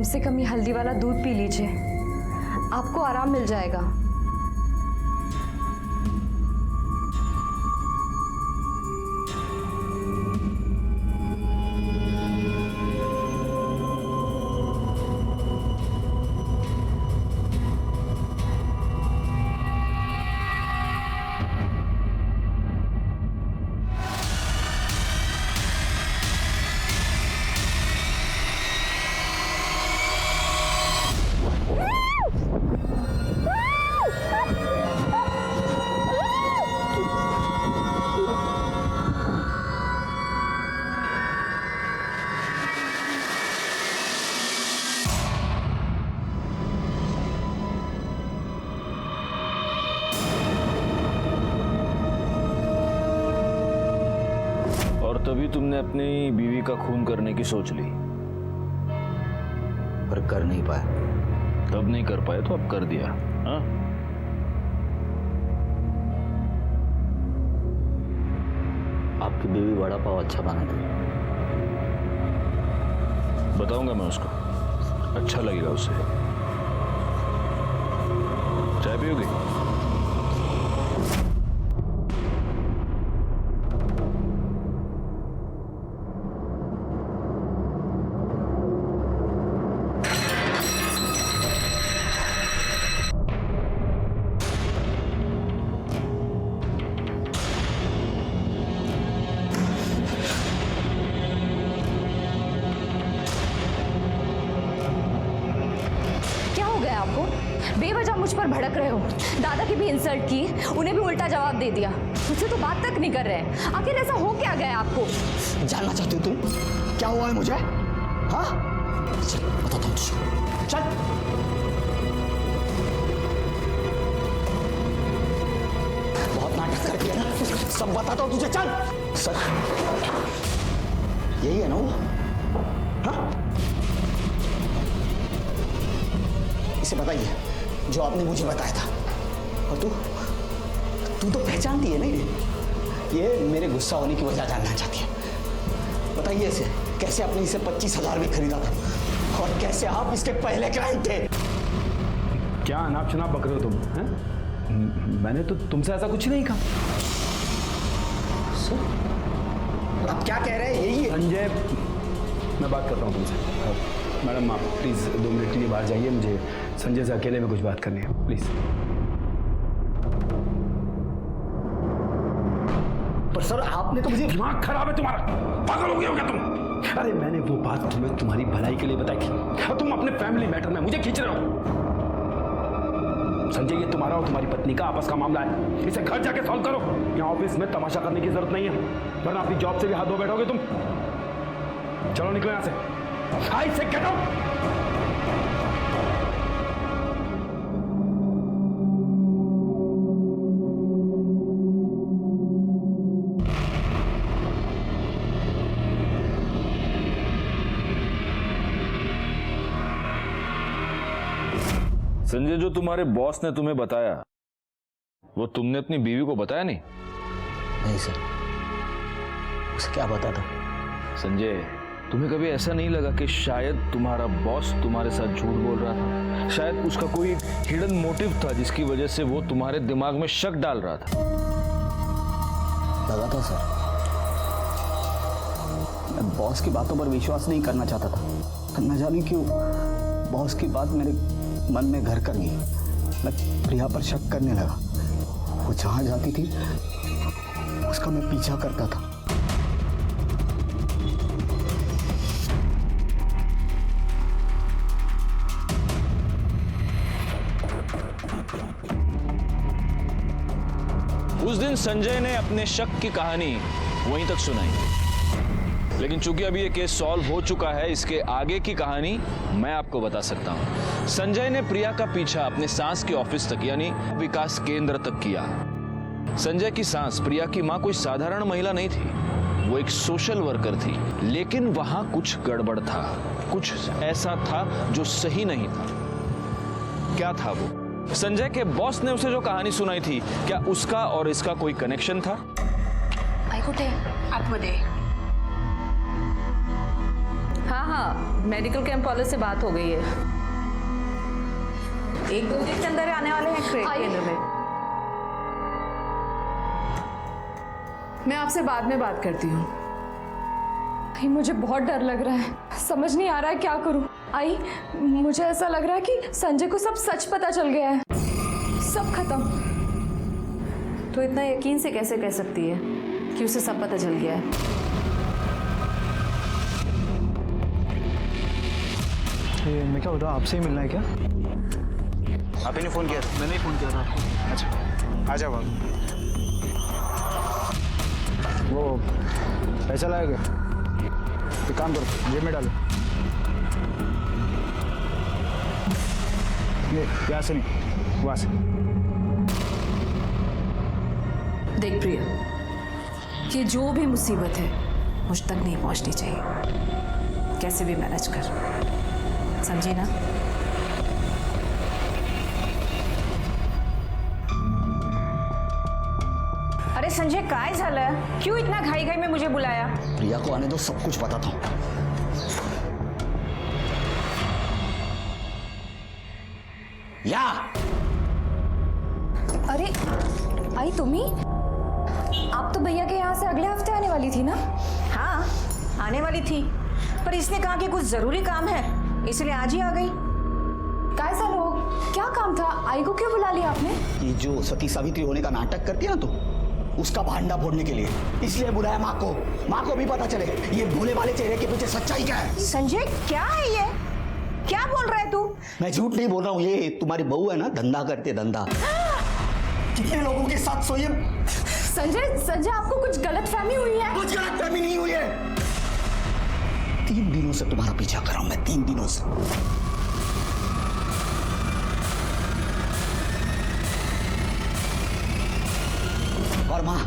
से कम ये हल्दी वाला दूध पी लीजिए, आपको आराम मिल जाएगा। तभी तुमने अपनी बीवी का खून करने की सोच ली, पर कर नहीं पाया। तब नहीं कर पाए तो अब कर दिया। हाँ, आपकी बीवी वड़ा पाव अच्छा बनाती है। बताऊंगा मैं उसको, अच्छा लगेगा उसे। चाय पियोगी? आपको बेवजह मुझ पर भड़क रहे हो। दादा की भी इंसल्ट की, उन्हें भी उल्टा जवाब दे दिया, मुझसे तो बात तक नहीं कर रहे हैं। आखिर ऐसा हो क्या गया आपको? जानना चाहती हो तुम क्या हुआ है मुझे? हाँ चल बताता हूँ तुझे, चल। बहुत नाटक करती है ना, सब बताता हूँ तुझे, चल। सर यही है ना वो? हाँ इसे बताइए जो आपने मुझे बताया था। और तू तो पहचानती है ना ये मेरे गुस्सा होने की वजह जानना चाहती है। बताइए इसे कैसे आपने इसे 25,000 में खरीदा था और कैसे आप इसके पहले क्लाइंट थे। क्या अनाप शनाप बक रहे हो तुम? हैं? मैंने तो तुमसे ऐसा कुछ नहीं कहा। सर आप क्या कह रहे हैं? यही है संजय, मैं बात करता हूँ तुमसे। मैडम आप प्लीज 2 मिनट के लिए बाहर जाइए, मुझे संजय से अकेले में कुछ बात करनी है, प्लीज। पर सर आपने तो मुझे। दिमाग खराब है तुम्हारा, पागल हो गए हो क्या तुम? अरे मैंने वो बात तुम्हें तुम्हारी भलाई के लिए बताई थी और तुम अपने फैमिली मैटर में मुझे खींच रहे हो। संजय ये तुम्हारा और तुम्हारी पत्नी का आपस का मामला है, इसे घर जाके सॉल्व करो। यहाँ ऑफिस में तमाशा करने की जरूरत नहीं है, वरना अपनी जॉब से भी हाथ धो बैठोगे तुम। चलो निकलो यहाँ से, आई से गेट आउट। संजय, जो तुम्हारे बॉस ने तुम्हें बताया वो तुमने अपनी बीवी को बताया नहीं? नहीं सर, उसे क्या पता था? संजय, तुम्हें कभी ऐसा नहीं लगा कि शायद तुम्हारा बॉस तुम्हारे साथ झूठ बोल रहा था? शायद उसका कोई हिडन मोटिव था जिसकी वजह से वो तुम्हारे दिमाग में शक डाल रहा था। लगा था सर, मैं बॉस की बातों पर विश्वास नहीं करना चाहता था। न जाने क्यों बॉस की बात मेरे मन में घर कर गई। मैं प्रिया पर शक करने लगा। वो जहां जाती थी उसका मैं पीछा करता था। उस दिन संजय ने अपने शक की कहानी वहीं तक सुनाई, लेकिन चूंकि अभी ये केस सॉल्व हो चुका है, इसके आगे की कहानी मैं आपको बता सकता हूं। संजय ने प्रिया का पीछा अपने सास के ऑफिस तक यानी विकास केंद्र तक किया। संजय की सास प्रिया की मां कोई साधारण महिला नहीं थी, वो एक सोशल वर्कर थी। लेकिन वहां कुछ गड़बड़ था, कुछ ऐसा था जो सही नहीं था। क्या था वो? संजय के बॉस ने उसे जो कहानी सुनाई थी, क्या उसका और इसका कोई कनेक्शन था? हाँ हाँ, मेडिकल कैंप वाले से बात हो गई है। 1-2 दिन के अंदर आने वाले हैं केंद्र में। मैं आपसे बाद में बात करती हूँ। आई, मुझे बहुत डर लग रहा है, समझ नहीं आ रहा है क्या करूं। आई, मुझे ऐसा लग रहा है कि संजय को सब सच पता चल गया है, सब खत्म। तो इतना यकीन से कैसे कह सकती है कि उसे सब पता चल गया है? ये मैं क्या बताऊँ, आपसे ही मिलना है क्या? आप ही ने फ़ोन किया था? मैंने ही फ़ोन किया था आपको। अच्छा, आ जाओ आप। वो पैसा लाएगा, एक काम करो, जेब में डालो। ये यहाँ से नहीं, वहाँ से। देख प्रिया, ये जो भी मुसीबत है मुझ तक नहीं पहुंचनी चाहिए। कैसे भी मैनेज कर, समझी ना? अरे संजय, काय झालं? क्यों इतना घाई घाई में मुझे बुलाया? प्रिया को आने दो, सब कुछ बताता हूँ। या अरे आई, तुम्ही? आप तो भैया के यहाँ से अगले हफ्ते आने वाली थी ना? हाँ, आने वाली थी, पर इसने कहा कि कुछ जरूरी काम है, इसलिए आज ही आ गई। काय सालो, क्या काम था? आई को क्यों बुला लिया आपने? ये जो सती सावित्री होने का नाटक करती है ना तू, उसका भांडा फोड़ने के लिए इसलिए बुलाया माँ को। माँ को भी पता चले ये भोले वाले चेहरे के पीछे सच्चाई क्या है। संजय, क्या है ये? क्या बोल रहा है तू? मैं झूठ नहीं बोल रहा हूँ, ये तुम्हारी बहू है ना, धंधा करते धंधा। कितने लोगों के साथ सोई है? संजय आपको कुछ गलतफहमी हुई है? कुछ गलतफहमी नहीं हुई है। 3 दिनों से तुम्हारा पीछा कर रहा हूं मैं, 3 दिनों से। और मां,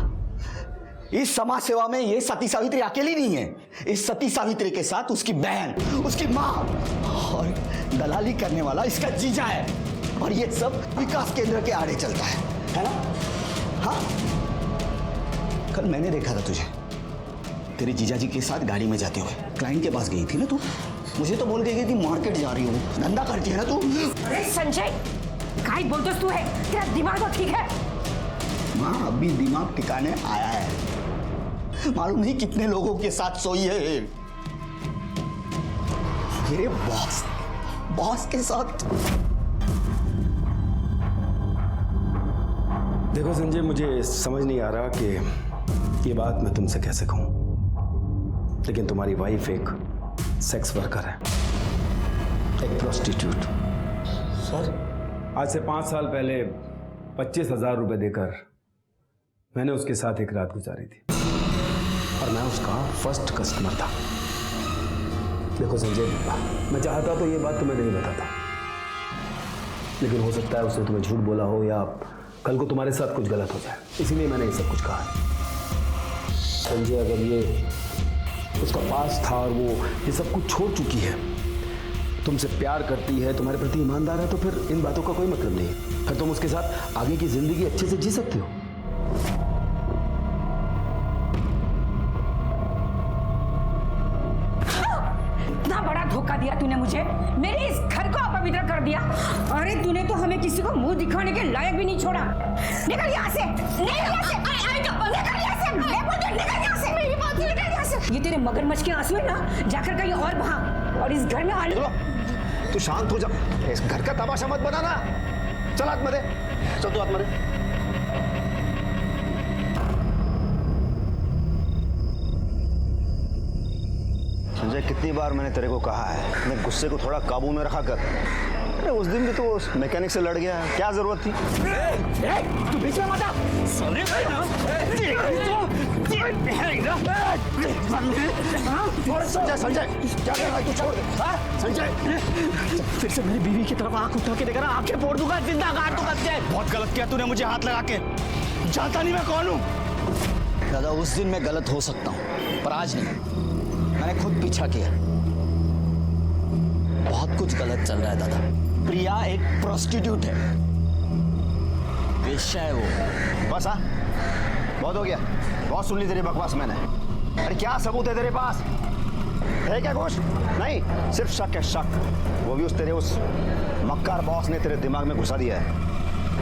इस समाज सेवा में ये सती सावित्री अकेली नहीं है। इस सती सावित्री के साथ उसकी बहन, उसकी मां और दलाली करने वाला इसका जीजा है। और ये सब विकास केंद्र के आड़े चलता है ना? हाँ, कल मैंने देखा था तुझे तेरे जीजाजी के साथ गाड़ी में जाते हुए। क्लाइंट के पास गई थी ना तू? मुझे तो बोल देगी कि मार्केट जा रही हूँ, धंधा करती है ना तू। अरे संजय, काय बोलतोस तू है? तेरा दिमाग तो ठीक है? माँ, अभी दिमाग ठिकाने आया है। मालूम नहीं कितने लोगों के साथ सोई है मेरे बॉस के साथ। देखो संजय, मुझे समझ नहीं आ रहा कि ये बात मैं तुमसे कैसे कहूं, लेकिन तुम्हारी वाइफ एक सेक्स वर्कर है, एक प्रोस्टिट्यूट। सर, आज से 5 साल पहले 25,000 रुपए देकर मैंने उसके साथ एक रात गुजारी थी और मैं उसका फर्स्ट कस्टमर था। देखो संजय, मैं चाहता तो ये बात तुम्हें नहीं बताता, लेकिन हो सकता है उसने तुम्हें झूठ बोला हो या कल को तुम्हारे साथ कुछ गलत हो जाए, इसीलिए मैंने ये सब कुछ कहा। संजय, अगर ये उसका पास था और वो ये सब कुछ छोड़ चुकी है, तुमसे प्यार करती है, तुम्हारे प्रति ईमानदार है, तो फिर इन बातों का कोई मतलब नहीं है। फिर तुम उसके साथ आगे की जिंदगी अच्छे से जी सकते हो। इतना बड़ा धोखा दिया तूने मुझे, मेरे इस घर को अपवित्र कर दिया। अरे तूने तो हमें किसी को मुंह दिखाने के लायक भी नहीं छोड़ा। निकल यहाँ से, निकल यहाँ से, निकल यहाँ से, मैं बोलती हूँ निकल यहाँ से, मेरी बात निकल यहाँ से। ये तेरे मगरमच्छ के आंसू है ना, जाकर कहीं और बहा, और इस घर में आने। तू शांत हो जा, इस घर का तमाशा मत बनाना। चल आत्मदे, चल तू आत्मदे। संजय, कितनी बार मैंने तेरे को कहा है, अपने गुस्से को थोड़ा काबू में रखा कर। अरे उस दिन भी तो उस मैकेनिक से लड़ गया, क्या जरूरत थी? तू बीच में मत आ। संजय, संजय, क्या कर रहा है? तू छोड़ दे। संजय, फिर से मेरी बीवी की तरफ आंख उठा के देखा ना, आंखें फोड़ दूंगा, जिंदा गाड़ दूंगा तुझे। बहुत गलत किया तूने मुझे हाथ लगा के। जानता नहीं मैं कौन हूँ। दादा, उस दिन मैं गलत हो सकता हूँ, पर आज नहीं। मैंने खुद पीछा किया। बहुत कुछ गलत चल रहा है दादा। प्रिया एक प्रोस्टिट्यूट है, वेश्या है वो। बस बहुत हो गया, बहुत सुन ली तेरी बकवास मैंने। अरे क्या सबूत है तेरे पास? है क्या कुछ? नहीं, सिर्फ शक है, शक। वो भी तेरे उस मक्कार बॉस ने तेरे दिमाग में घुसा दिया है।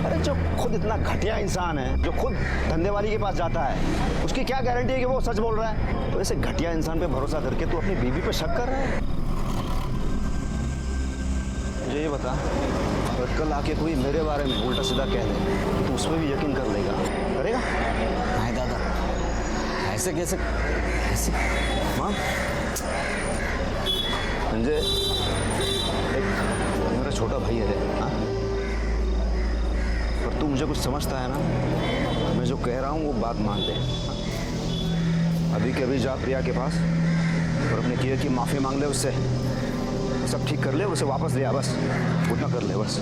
अरे जो खुद इतना घटिया इंसान है, जो खुद धंधे वाली के पास जाता है, उसकी क्या गारंटी है कि वो सच बोल रहा है? तो ऐसे घटिया इंसान पे भरोसा करके तू अपनी बीवी पे शक कर रहा है? मुझे ये बता, अगर कल आके कोई मेरे बारे में उल्टा सीधा कह दे तो उस पर भी यकीन कर लेगा, करेगा? नहीं दादा, ऐसे कैसे? ऐसे हाँ संजय, एक मेरा छोटा भाई है रे, हाँ? पर तू मुझे कुछ समझता है ना? मैं जो कह रहा हूँ वो बात मान ले। अभी के अभी जा प्रिया के पास और अपने किए की माफ़ी मांग ले उससे, सब ठीक कर ले, उसे वापस ले आ, बस उतना कर ले बस।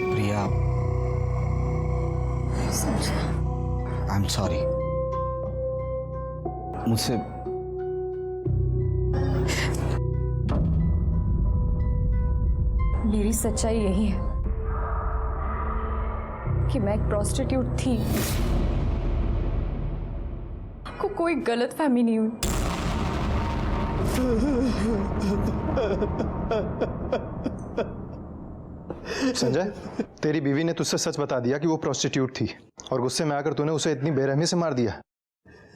प्रिया, आई एम सॉरी। मुझसे मेरी सच्चाई यही है कि मैं एक प्रोस्टिट्यूट थी। आपको कोई गलतफहमी नहीं हुई। संजय, तेरी बीवी ने तुझसे सच बता दिया कि वो प्रोस्टिट्यूट थी और गुस्से में आकर तूने उसे इतनी बेरहमी से मार दिया।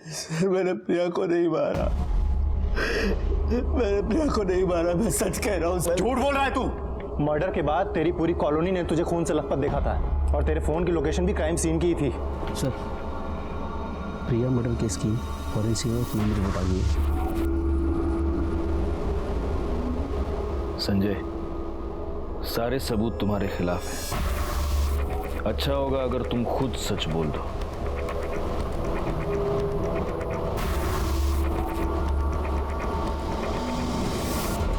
सर, मैंने प्रिया को नहीं मारा। मैंने प्रिया को नहीं मारा, मैं सच कह रहा हूँ सर। झूठ बोल रहा है तू। मर्डर के बाद तेरी पूरी कॉलोनी ने तुझे खून से लथपथ देखा था और तेरे फोन की लोकेशन भी क्राइम सीन की ही थी। सर, प्रिया मर्डर केस की फॉरेंसिक रिपोर्ट मुझे बताइए। संजय, सारे सबूत तुम्हारे खिलाफ हैं। अच्छा होगा अगर तुम खुद सच बोल दो।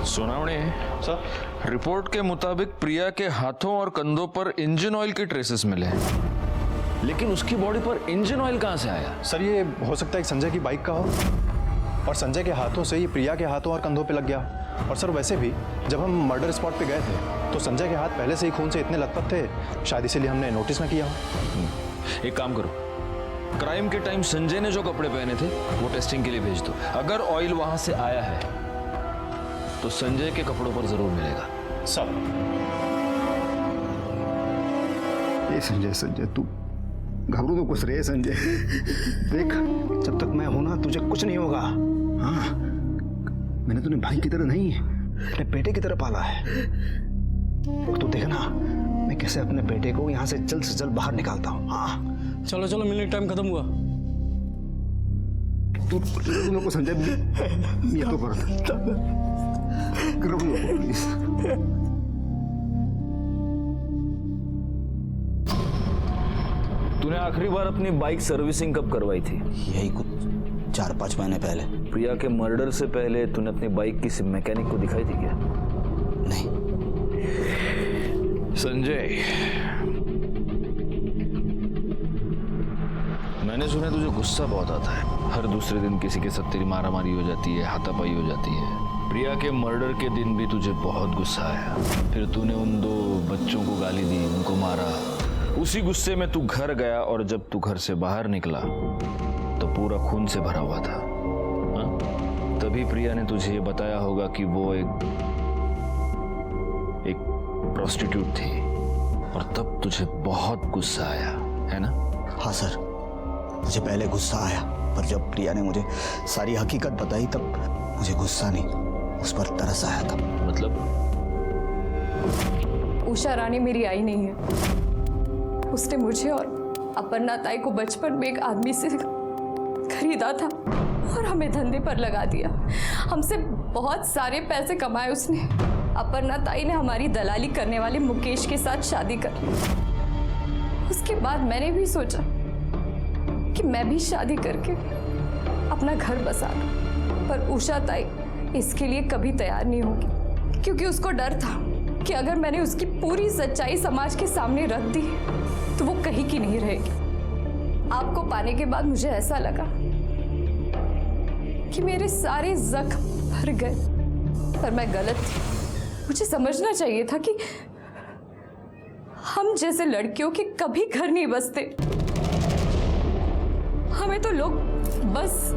सुनावणे सर, रिपोर्ट के मुताबिक प्रिया के हाथों और कंधों पर इंजन ऑयल के ट्रेसेस मिले हैं, लेकिन उसकी बॉडी पर इंजन ऑयल कहां से आया? सर ये हो सकता है कि संजय की बाइक का हो और संजय के हाथों से ये प्रिया के हाथों और कंधों पे लग गया। और सर वैसे भी जब हम मर्डर स्पॉट पे गए थे तो संजय के हाथ पहले से ही खून से इतने लथपथ थे, शायद इसीलिए हमने नोटिस ना किया हो। एक काम करो, क्राइम के टाइम संजय ने जो कपड़े पहने थे वो टेस्टिंग के लिए भेज दो। अगर ऑयल वहां से आया है तो संजय के कपड़ों पर जरूर मिलेगा। सब ये संजय, संजय तू घबरू तो कुछ रहे संजय। देख, जब तक मैं हूं ना तुझे कुछ नहीं होगा। हाँ, मैंने तुझे भाई की तरह नहीं, अपने बेटे की तरह पाला है। और तू देखना मैं कैसे अपने बेटे को यहाँ से जल्द बाहर निकालता हूँ। हाँ चलो चलो, मिलने टाइम खत्म हुआ। तू लोग को संजय ये तो कर प्लीज। तूने आखिरी बार अपनी बाइक सर्विसिंग कब करवाई थी? यही कुछ 4-5 महीने पहले। प्रिया के मर्डर से पहले तूने अपनी बाइक किसी मैकेनिक को दिखाई थी क्या? नहीं। संजय, मैंने सुना तुझे गुस्सा बहुत आता है। हर दूसरे दिन किसी के साथ तेरी मारामारी हो जाती है, हाथापाई हो जाती है। प्रिया के मर्डर के दिन भी तुझे बहुत गुस्सा आया। फिर तूने उन 2 बच्चों को गाली दी, उनको मारा। उसी गुस्से में तू घर गया और जब तू घर से बाहर निकला तो पूरा खून से भरा हुआ था। हाँ? तभी प्रिया ने तुझे ये बताया होगा कि वो एक प्रोस्टिट्यूट थी और तब तुझे बहुत गुस्सा आया, है ना? हाँ सर, मुझे पहले गुस्सा आया, पर जब प्रिया ने मुझे सारी हकीकत बताई तब मुझे गुस्सा नहीं, उस पर तरस आया था। मतलब? उषा रानी मेरी आई नहीं है। उसने मुझे और अपर्णा ताई को बचपन में एक आदमी से खरीदा था और हमें धंधे पर लगा दिया। हमसे बहुत सारे पैसे कमाए उसने। अपर्णा ताई ने हमारी दलाली करने वाले मुकेश के साथ शादी कर ली। उसके बाद मैंने भी सोचा कि मैं भी शादी करके अपना घर बसा लूं, पर उषा ताई इसके लिए कभी तैयार नहीं होगी, क्योंकि उसको डर था कि अगर मैंने उसकी पूरी सच्चाई समाज के सामने रख दी तो वो कहीं की नहीं रहेगी। आपको पाने के बाद मुझे ऐसा लगा कि मेरे सारे जख्म भर गए पर मैं गलत थी। मुझे समझना चाहिए था कि हम जैसे लड़कियों के कभी घर नहीं बसते। हमें तो लोग बस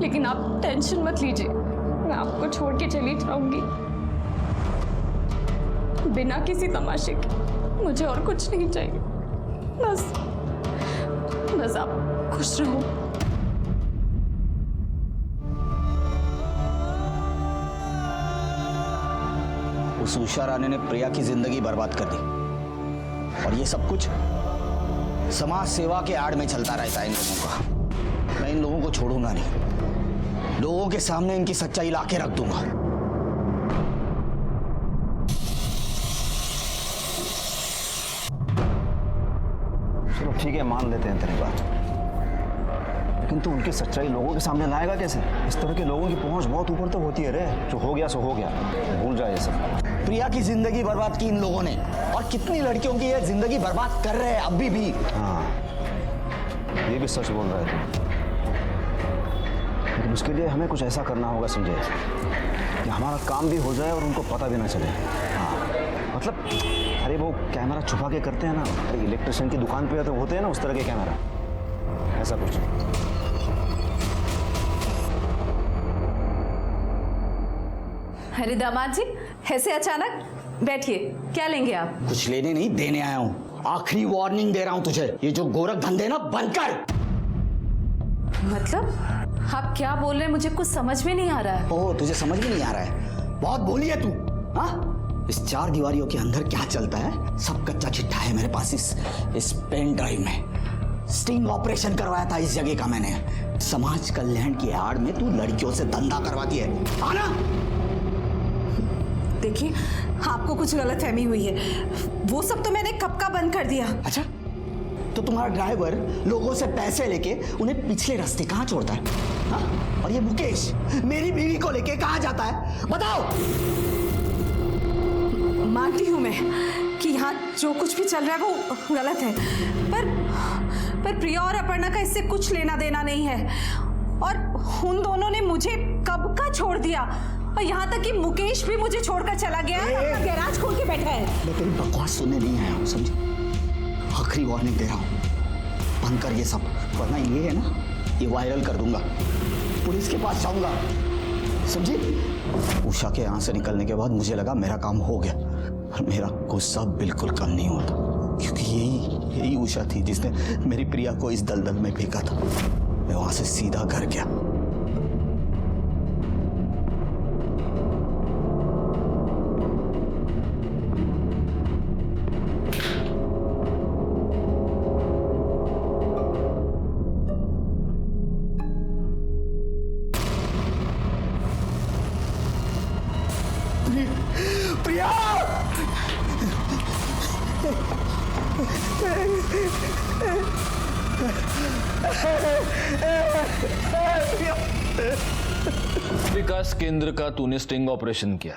लेकिन आप टेंशन मत लीजिए, मैं आपको छोड़ के चली जाऊंगी बिना किसी तमाशे के। मुझे और कुछ नहीं चाहिए, बस आप खुश रहो। उस उषा रानी ने प्रिया की जिंदगी बर्बाद कर दी, और ये सब कुछ समाज सेवा के आड़ में चलता रहता है इन लोगों का। मैं इन लोगों को छोड़ूंगा नहीं, लोगों के सामने इनकी सच्चाई लाके रख दूंगा। चलो ठीक है, मान लेते हैं तेरी बात, लेकिन तू उनकी सच्चाई लोगों के सामने लाएगा कैसे? इस तरह के लोगों की पहुंच बहुत ऊपर तक होती है रे। जो हो गया सो हो गया, भूल जा ये सब। प्रिया की जिंदगी बर्बाद की इन लोगों ने, और कितनी लड़कियों की ये जिंदगी बर्बाद कर रहे हैं अभी भी। हाँ, ये भी सच बोल रहा है तू, लेकिन उसके लिए हमें कुछ ऐसा करना होगा संजय कि हमारा काम भी हो जाए और उनको पता भी ना चले। हाँ, मतलब अरे वो कैमरा छुपा के करते हैं ना, इलेक्ट्रिशियन की दुकान पे तो होते हैं ना उस तरह के कैमरा, ऐसा कुछ। अरे दामाद जी, ऐसे अचानक? बैठिए, क्या लेंगे आप? कुछ लेने नहीं, देने आया हूँ। आखिरी वार्निंग दे रहा हूँ तुझे, ये जो गोरख धंधे ना बंद कर। मतलब आप क्या बोल रहे हैं? मुझे कुछ समझ में नहीं आ रहा है। ओह, तुझे समझ में नहीं आ रहा है? बहुत बोली है तू। हाँ, इस चार दीवारियों के अंदर क्या चलता है सब कच्चा चिट्ठा है मेरे पास इस पेन ड्राइव में। स्टिंग ऑपरेशन करवाया था इस जगह का मैंने। समाज कल्याण की आड़ में तू लड़कियों से धंधा करवाती है, आना। देखिए, आपको कुछ गलतफहमी हुई है, वो सब तो मैंने कब का बंद कर दिया। अच्छा, तो तुम्हारा ड्राइवर लोगों से पैसे लेके उन्हें पिछले रास्ते कहाँ छोड़ता है? हाँ? और ये मुकेश मेरी बीवी को लेके कहाँ जाता है, बताओ। मानती हूँ मैं कि यहाँ जो कुछ भी चल रहा है वो गलत है, पर प्रिया और अपर्णा का इससे कुछ लेना देना नहीं है, और उन दोनों ने मुझे कब का छोड़ दिया, और यहाँ तक कि मुकेश भी मुझे छोड़कर चला गया है, अपना गैराज खोल के बैठा है। मैं तेरी बकवास सुनने नहीं आया हूँ, समझे? आखिरी वार्निंग दे रहा हूँ, बंद कर ये सब, वरना ये है ना, ये वायरल कर दूंगा, पुलिस के पास जाऊंगा, समझे? उषा के यहाँ से निकलने के बाद मुझे लगा मेरा काम हो गया, और मेरा गुस्सा बिल्कुल कम नहीं होता, क्योंकि यही उषा थी जिसने मेरी प्रिया को इस दलदल में फेंका था। मैं वहां से सीधा घर गया। प्रिया! विकास केंद्र का तूने स्टिंग ऑपरेशन किया,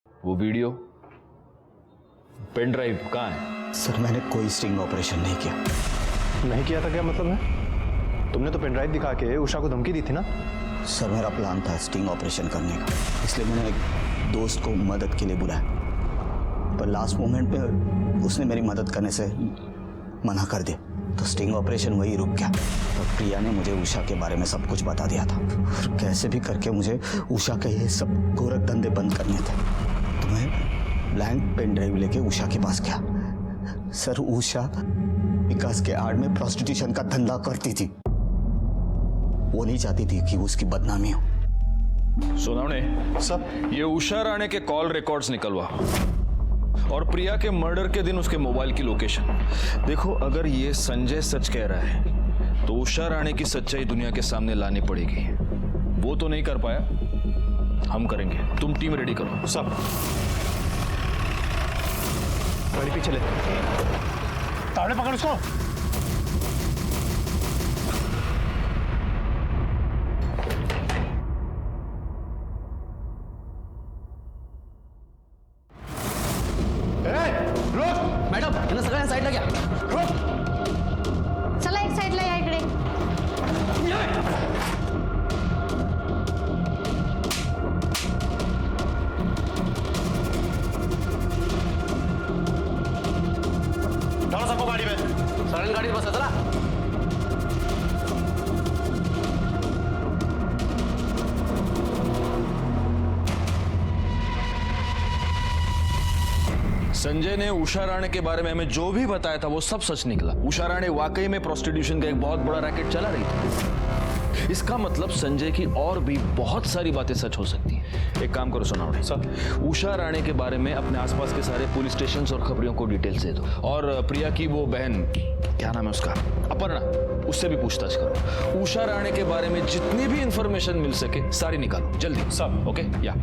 वो वीडियो पेन ड्राइव कहाँ है? सर, मैंने कोई स्टिंग ऑपरेशन नहीं किया। नहीं किया था क्या मतलब है? तुमने तो पेन ड्राइव दिखा के उषा को धमकी दी थी ना? सर, मेरा प्लान था स्टिंग ऑपरेशन करने का, इसलिए मैंने एक दोस्त को मदद के लिए बुलाया, पर लास्ट मोमेंट पे उसने मेरी मदद करने से मना कर दिया, तो स्टिंग ऑपरेशन वही रुक गया। तो प्रिया ने मुझे उषा के बारे में सब कुछ बता दिया था, और कैसे भी करके मुझे उषा के ये सब गोरख धंधे बंद करने थे। तो मैं ब्लैंक पेन ड्राइव लेके उषा के पास गया। सर, उषा विकास के आड़ में प्रोस्टिट्यूशन का धंधा करती थी, वो नहीं चाहती थी कि उसकी बदनामी हो। सोनावणे, सब ये उषा राणे के कॉल रिकॉर्ड्स निकलवा, और प्रिया के मर्डर के दिन उसके मोबाइल की लोकेशन। देखो, अगर ये संजय सच कह रहा है तो उषा राणे की सच्चाई दुनिया के सामने लानी पड़ेगी। वो तो नहीं कर पाया, हम करेंगे। तुम टीम रेडी करो। सब गाड़ी पीछे ले, तावड़े पकड़ उसको। मैडम, मैंने सगळ्यांना साईडला घ्या। संजय ने उषा राणे के बारे में हमें जो भी बताया था वो सब सच निकला। उषा राणे वाकई में प्रोस्टिट्यूशन का एक बहुत बड़ा रैकेट चला रही थी। इसका मतलब संजय की और भी बहुत सारी बातें सच हो सकती हैं। एक काम करो सोनावड़े, सर उषा राणे के बारे में अपने आसपास के सारे पुलिस स्टेशन और खबरियों को डिटेल्स दे दो। और प्रिया की वो बहन, क्या नाम है उसका, अपर्णा, उससे भी पूछताछ करो। उषा राणे के बारे में जितनी भी इंफॉर्मेशन मिल सके सारी निकालो जल्दी। सब ओके? या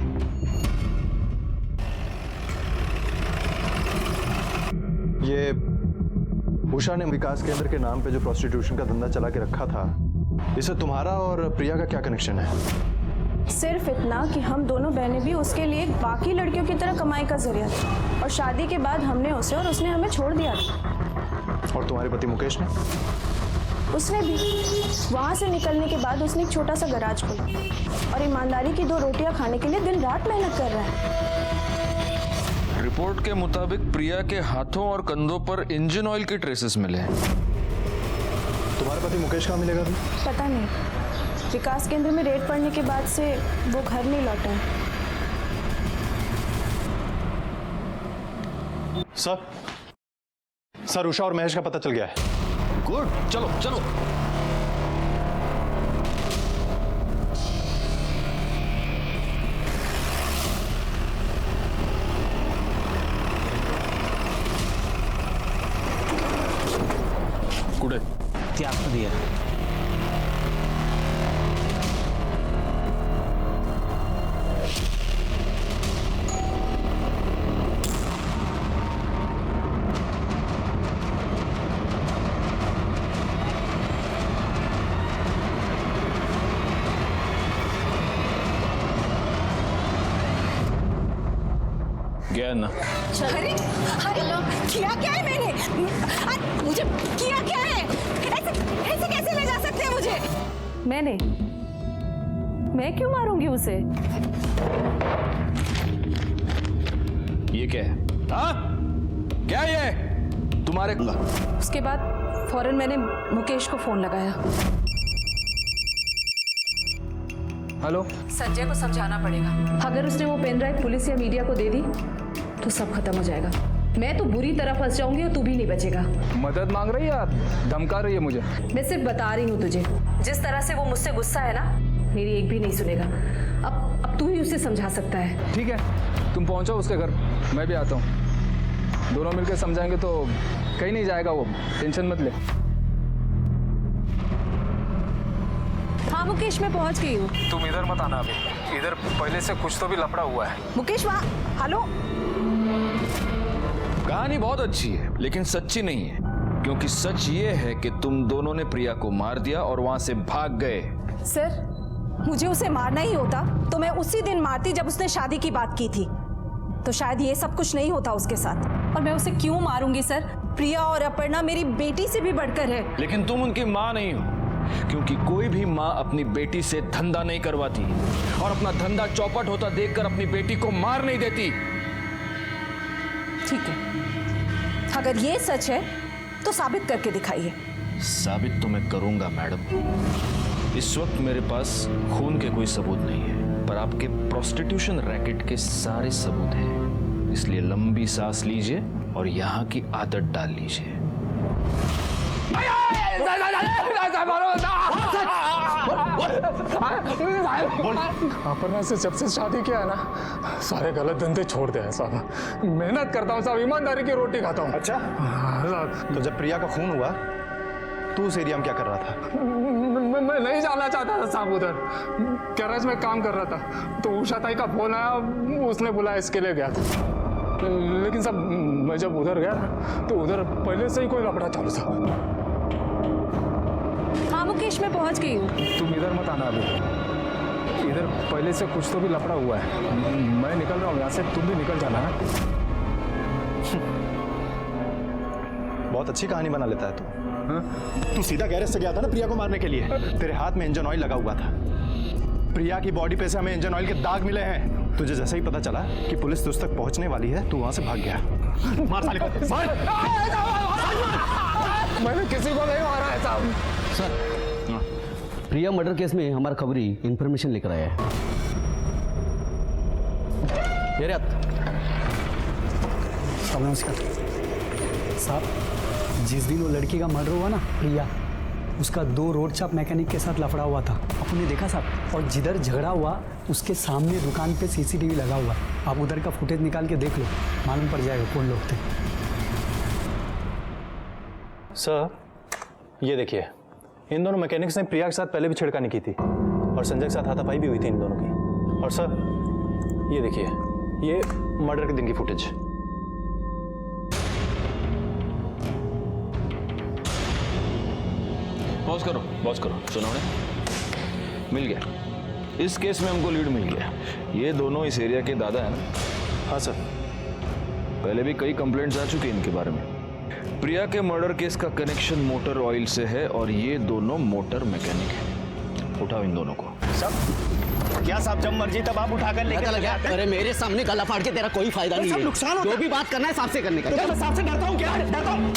ये उषा ने विकास केंद्र के नाम पे जो प्रोस्टिट्यूशन का धंधा चला के रखा था, इससे तुम्हारा और प्रिया का क्या कनेक्शन है? सिर्फ इतना कि हम दोनों बहनें भी उसके लिए बाकी लड़कियों की तरह कमाई का जरिया थी, और शादी के बाद हमने उसे और उसने हमें छोड़ दिया था। और तुम्हारे पति मुकेश ने? उसने भी वहाँ से निकलने के बाद उसने एक छोटा सा गराज खोला और ईमानदारी की 2 रोटियां खाने के लिए दिन रात मेहनत कर रहा है। रिपोर्ट के मुताबिक प्रिया के हाथों और कंधों पर इंजन ऑयल के ट्रेसेस मिले हैं। तुम्हारे पति मुकेश कहाँ मिलेगा अभी? पता नहीं, विकास केंद्र में रेड पड़ने के बाद से वो घर नहीं लौटा है। सर उषा और महेश का पता चल गया है। गुड, चलो चलो। कुठे? ती आतमध्ये आहे. गया ना? अरे किया क्या है मैंने? मुझे किया क्या है? ऐसे कैसे ले जा सकते हैं मुझे? मैं क्यों मारूंगी उसे? ये क्या है? हाँ? क्या ये? तुम्हारे उसके बाद फौरन मैंने मुकेश को फोन लगाया। हेलो, संजय को समझाना पड़ेगा। अगर उसने वो पेन ड्राइव पुलिस या मीडिया को दे दी तो सब खत्म हो जाएगा। मैं तो बुरी तरह फंस जाऊंगी और तू भी नहीं बचेगा। मदद मांग रही है या धमका रही है मुझे? मैं सिर्फ बता रही हूँ तुझे, जिस तरह से वो मुझसे गुस्सा है ना, मेरी एक भी नहीं सुनेगा। अब तू ही उसे समझा सकता है। ठीक है, तुम पहुंचो उसके घर, मैं भी आता हूँ। दोनों मिलकर समझाएंगे तो कहीं नहीं जाएगा वो, टेंशन मत ले। हाँ मुकेश, मैं पहुंच गई हूँ। तुम इधर मत आना अभी, इधर पहले से कुछ तो भी लफड़ा हुआ है। मुकेश वहाँ, हेलो। कहानी बहुत अच्छी है लेकिन सच्ची नहीं है, क्योंकि सच ये है कि तुम दोनों ने प्रिया को मार दिया और वहां से भाग गए। सर, मुझे उसे मारना ही होता तो मैं उसी दिन मारती जब उसने शादी की बात की थी, तो शायद ये सब कुछ नहीं होता उसके साथ। और मैं उसे क्यों मारूंगी सर? प्रिया और अपर्णा मेरी बेटी से भी बढ़कर है। लेकिन तुम उनकी माँ नहीं हो, क्योंकि कोई भी माँ अपनी बेटी से धंधा नहीं करवाती और अपना धंधा चौपट होता देखकर अपनी बेटी को मार नहीं देती। ठीक है, अगर ये सच है तो साबित करके दिखाइए। साबित तो मैं करूंगा मैडम। इस वक्त मेरे पास खून के कोई सबूत नहीं है, पर आपके प्रोस्टिट्यूशन रैकेट के सारे सबूत हैं। इसलिए लंबी सांस लीजिए और यहाँ की आदत डाल लीजिए। अपर्णा से जब से शादी किया है ना, सारे गलत धंधे छोड़ दिया है साहब। मेहनत करता हूँ साहब, ईमानदारी की रोटी खाता हूँ। अच्छा, तो जब प्रिया का खून हुआ तू उस एरिया में क्या कर रहा था? मैं नहीं जाना चाहता था साहब उधर, गैरेज में काम कर रहा था, तो उषा ताई का फोन आया, उसने बुलाया, इसके लिए गया था। लेकिन साहब मैं जब उधर गया तो उधर पहले से ही कोई लफड़ा चालू था। हाँ मुकेश, मैं पहुंच गई हूँ। तुम इधर मत आना अभी, इधर पहले से कुछ तो भी लफड़ा हुआ है। मैं निकल रहा हूँ यहाँ से, तुम भी निकल जाना है। बहुत अच्छी कहानी बना लेता है तू। तू सीधा गैरेज से गया था ना प्रिया को मारने के लिए। तेरे हाथ में इंजन ऑयल लगा हुआ था, प्रिया की बॉडी पे से हमें इंजन ऑयल के दाग मिले हैं। तुझे जैसे ही पता चला कि पुलिस तुझ तक पहुंचने वाली है, तू वहां से भाग गया। मार साले को, मार। मैंने किसी को नहीं मारा है साहब। सर, प्रिया मर्डर केस में हमारा खबरी इंफॉर्मेशन लेकर आया है। बताता हूँ मैं उसका। साहब, जिस दिन वो लड़की का मर्डर हुआ ना, प्रिया, उसका 2 रोड चाप मैकेनिक के साथ लफड़ा हुआ था, आपने देखा साहब। और जिधर झगड़ा हुआ उसके सामने दुकान पे सीसीटीवी लगा हुआ। आप उधर का फुटेज निकाल के देख लो, मालूम पड़ जाएगा कौन लोग थे। सर, ये देखिए, इन दोनों मैकेनिक्स ने प्रिया के साथ पहले भी छिड़कानी की थी और संजय के साथ हाथापाई भी हुई थी इन दोनों की। और सर, ये देखिए, ये मर्डर के दिन की फुटेज। पॉज करो, सुनो ने, मिल गया। इस केस में हमको लीड मिल गया। ये दोनों इस एरिया के दादा हैं ना? हाँ सर। पहले भी कई कंप्लेंट्स आ चुके हैं इनके बारे में। प्रिया के मर्डर केस का कनेक्शन मोटर ऑयल से है और ये दोनों मोटर मैकेनिक हैं। उठाओ इन दोनों को। सब क्या साहब, जब मर्जी तब आप उठाकर लेकर जाते हैं। अरे मेरे सामने गला फाड़ के तेरा कोई फायदा नहीं है। नुकसान होता है। जो भी बात करना है साफ से करने का। मैं साहब से डरता हूँ क्या? डरता हूँ।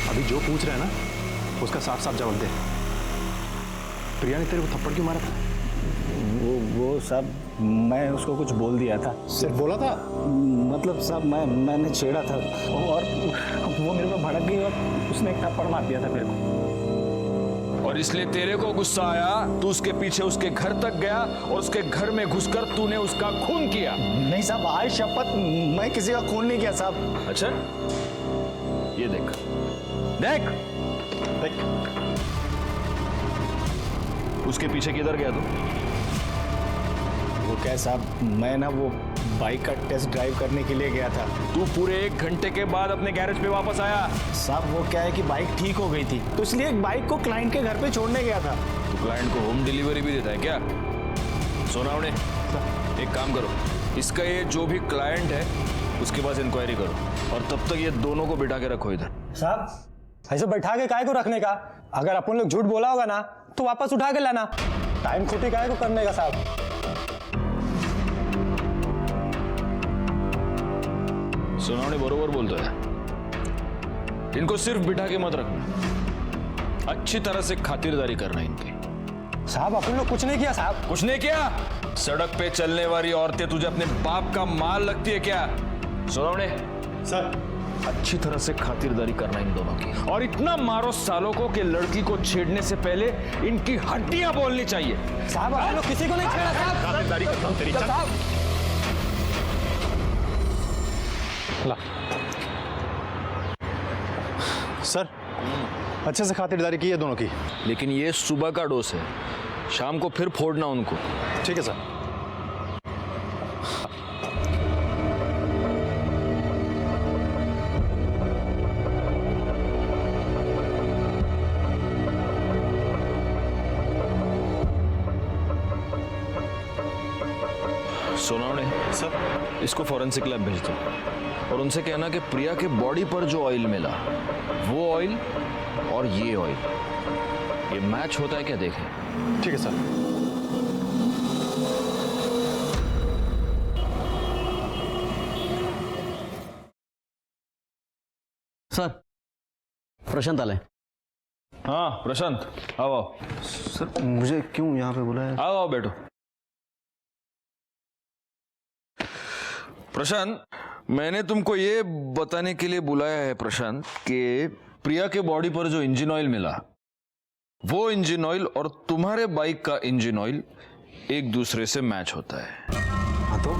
अभी जो पूछ रहे हैं ना, उसका साफ साफ जवाब दे। प्रिया ने तेरे को थप्पड़ क्यों मारा था? वो साहब, मैं उसको कुछ बोल दिया था। सिर्फ बोला था? मतलब साहब, मैंने छेड़ा था और वो मेरे को भड़क गई और उसने एक थप्पड़ मार दिया था मेरे को। और इसलिए तेरे को गुस्सा आया, तू उसके पीछे उसके घर तक गया और उसके घर में घुसकर तूने उसका खून किया। नहीं साहब, आज शपथ, मैं किसी का खून नहीं किया साहब। अच्छा, ये देख। उसके पीछे किधर गया तू? वो क्या साहब, मैं ना वो बाइक का टेस्ट ड्राइव करने के लिए गया था। तू पूरे 1 घंटे के बाद अपने गैरेज पे वापस आया। साहब, वो क्या है कि बाइक ठीक हो गई थी, तो इसलिए बाइक को क्लाइंट के घर पे छोड़ने गया था। तो क्लाइंट को होम डिलीवरी भी देता है क्या? सोनावड़े, एक काम करो, इसका ये जो भी क्लाइंट है उसके पास इंक्वायरी करो और तब तक ये दोनों को बिठा के रखो इधर। साहब, ऐसे बैठा के काहे को रखने का? अगर अपन लोग झूठ बोला होगा ना तो वापस उठा के लाना। टाइम खोटी काहे को करने का साहब? सोनावड़े बरोबर बोलता है। इनको सिर्फ बिठा के मत रखना, अच्छी तरह से खातिरदारी करना इनकी। साहब, अपन लोग कुछ नहीं किया साहब। कुछ नहीं किया? सड़क पे चलने वाली औरतें तुझे अपने बाप का माल लगती है क्या? सोनावड़े सर, अच्छी तरह से खातिरदारी करना इन दोनों की, और इतना मारो सालों को कि लड़की को छेड़ने से पहले इनकी हड्डियां बोलनी चाहिए। साहब, अपन लोग किसी को नहीं छेड़ा साहब। खातिरदारी करता हूं तेरी। साहब, सर, अच्छे से खातिरदारी की है दोनों की। लेकिन ये सुबह का डोज है, शाम को फिर फोड़ना उनको। ठीक है सर। सोनावड़े सर, इसको फॉरेंसिक लैब भेज दो और उनसे कहना कि प्रिया के बॉडी पर जो ऑयल मिला, वो ऑयल और ये ऑयल, ये मैच होता है क्या देखें। ठीक है सर। सर, प्रशांत आले। हाँ प्रशांत, आओ आओ। सर, मुझे क्यों यहाँ पे बुलाया? आओ आओ बैठो। प्रशांत, मैंने तुमको ये बताने के लिए बुलाया है प्रशांत कि प्रिया के बॉडी पर जो इंजन ऑयल मिला, वो इंजन ऑयल और तुम्हारे बाइक का इंजन ऑयल एक दूसरे से मैच होता है। हाँ तो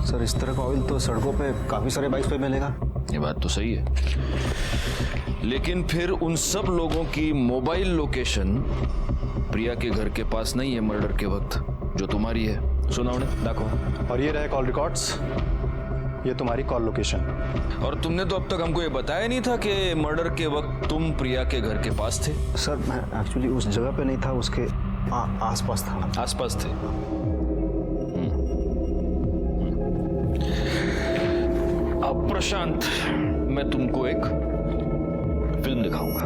सर, इस तरह का ऑयल तो सड़कों पे काफी सारे बाइक्स पे मिलेगा। ये बात तो सही है, लेकिन फिर उन सब लोगों की मोबाइल लोकेशन प्रिया के घर के पास नहीं है मर्डर के वक्त, जो तुम्हारी है। सुनाओ देखो। और ये रहे कॉल रिकॉर्ड्स, ये तुम्हारी कॉल लोकेशन। और तुमने तो अब तक हमको ये बताया नहीं था कि मर्डर के वक्त तुम प्रिया के घर के पास थे। सर, मैं एक्चुअली उस जगह पे नहीं था, उसके आसपास था। आसपास थे। अब प्रशांत, मैं तुमको एक फिल्म दिखाऊंगा।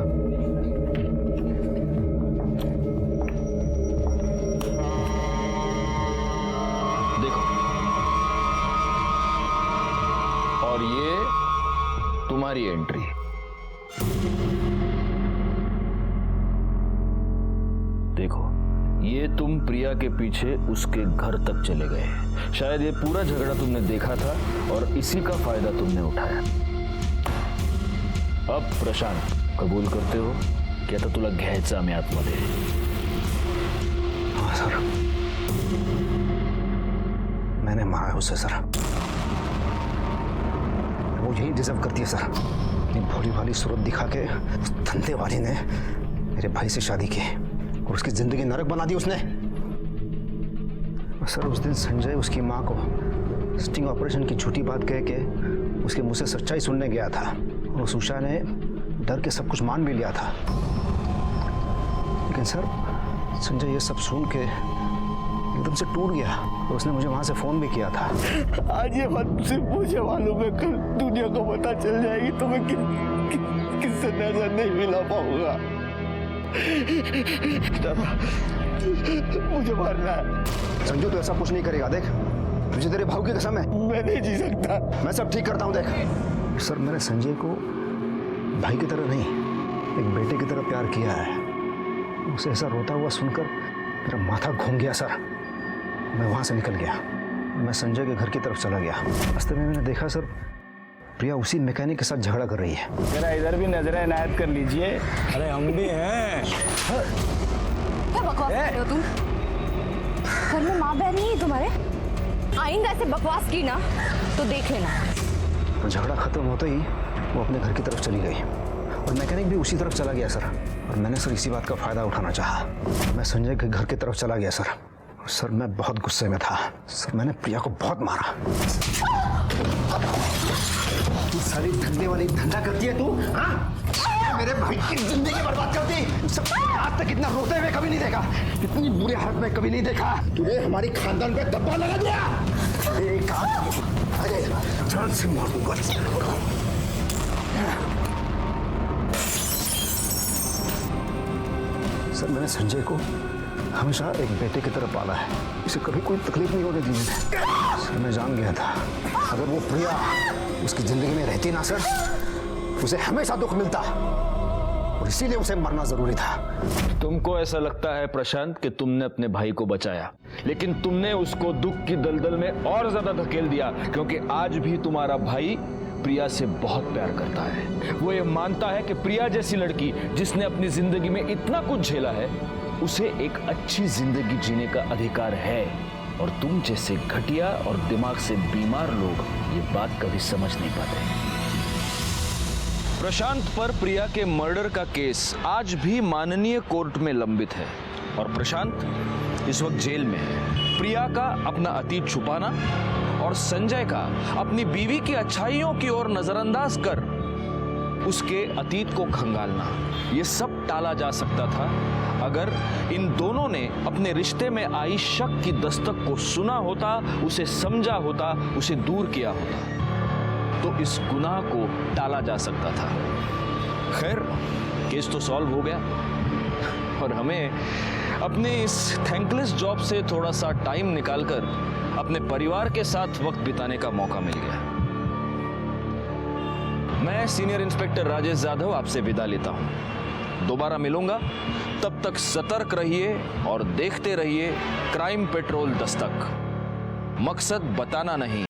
देखो, और ये तुम्हारी एंट्री। देखो, ये तुम प्रिया के पीछे उसके घर तक चले गए। शायद ये पूरा झगड़ा तुमने देखा था और इसी का फायदा तुमने उठाया। अब प्रशांत, कबूल करते हो की आता तुला घ्यायचं आम्ही आतमध्ये? हाँ सर, मैंने मारा है उसे सर। वो यही डिजर्व करती है सर। अपनी भोली भाली सूरत दिखा के उस धंधे वाली ने मेरे भाई से शादी की और उसकी जिंदगी नरक बना दी उसने। और सर उस दिन संजय उसकी माँ को स्टिंग ऑपरेशन की झूठी बात कह के उसके मुंह से सच्चाई सुनने गया था और उस उषा ने डर के सब कुछ मान भी लिया था। लेकिन सर संजय ये सब सुन के एकदम से टूट गया और उसने मुझे वहां से फोन भी किया था। आज ये बात सिर्फ मुझे मालूम है, कल दुनिया को पता चल जाएगी तो मैं किससे नजर नहीं मिला पाऊंगा। मुझे मारना है। संजू तो ऐसा कुछ नहीं करेगा, देख तुझे तेरे भाव की कसम है। मैं नहीं जी सकता। मैं सब ठीक करता हूँ, देख। सर मैंने संजय को भाई की तरह नहीं, एक बेटे की तरह प्यार किया है। उसे ऐसा रोता हुआ सुनकर मेरा माथा घूम गया सर। मैं वहां से निकल गया, मैं संजय के घर की तरफ चला गया। रास्ते में मैंने देखा सर प्रिया उसी मैकेनिक के साथ झगड़ा कर रही है। जरा इधर भी नजर इनायत कर लीजिए। अरे हम भी हैं। क्या बकवास कर रहे हो तुम? घर में माँ बहन नहीं है तुम्हारे? आइंदा ऐसे बकवास की ना तो देख लेना। झगड़ा खत्म होते ही वो अपने घर की तरफ चली गई और मैकेनिक भी उसी तरफ चला गया सर। और मैंने सर इसी बात का फायदा उठाना चाहा। मैं संजय के घर की तरफ चला गया सर। सर मैं बहुत गुस्से में था सर, मैंने प्रिया को बहुत मारा। तू सारी धंधे वाली धंधा करती है तू, हाँ? मेरे भाई की जिंदगी बर्बाद करती। सब आज तक इतना रोते हुए कभी नहीं देखा, इतनी बुरी हालत में कभी नहीं देखा। तूने हमारी खानदान पे धब्बा लगा दिया। अरे जान से मार दूंगा। सर मैंने संजय को हमेशा एक बेटे की तरह पाला है, इसे कभी कोई तकलीफ नहीं होने दी मैंने। सर मैं जान गया था अगर वो प्रिया उसकी जिंदगी में रहती ना सर, उसे हमेशा दुख मिलता और इसीलिए उसे मरना जरूरी था। तुमको ऐसा लगता है प्रशांत कि तुमने अपने भाई को बचाया, लेकिन तुमने उसको दुख की दलदल में और ज्यादा धकेल दिया, क्योंकि आज भी तुम्हारा भाई प्रिया से बहुत प्यार करता है। वो ये मानता है कि प्रिया जैसी लड़की जिसने अपनी जिंदगी में इतना कुछ झेला है, उसे एक अच्छी जिंदगी जीने का अधिकार है। और तुम जैसे घटिया और दिमाग से बीमार लोग ये बात कभी समझ नहीं पाते। प्रशांत पर प्रिया के मर्डर का केस आज भी माननीय कोर्ट में लंबित है और प्रशांत इस वक्त जेल में है। प्रिया का अपना अतीत छुपाना और संजय का अपनी बीवी की अच्छाइयों की ओर नजरअंदाज कर उसके अतीत को खंगालना, ये सब टाला जा सकता था अगर इन दोनों ने अपने रिश्ते में आई शक की दस्तक को सुना होता, उसे समझा होता, उसे दूर किया होता, तो इस गुनाह को टाला जा सकता था। खैर केस तो सॉल्व हो गया और हमें अपने इस थैंकलेस जॉब से थोड़ा सा टाइम निकालकर अपने परिवार के साथ वक्त बिताने का मौका मिल गया। मैं सीनियर इंस्पेक्टर राजेश जाधव आपसे विदा लेता हूं। दोबारा मिलूंगा, तब तक सतर्क रहिए और देखते रहिए क्राइम पेट्रोल दस्तक। मकसद बताना नहीं,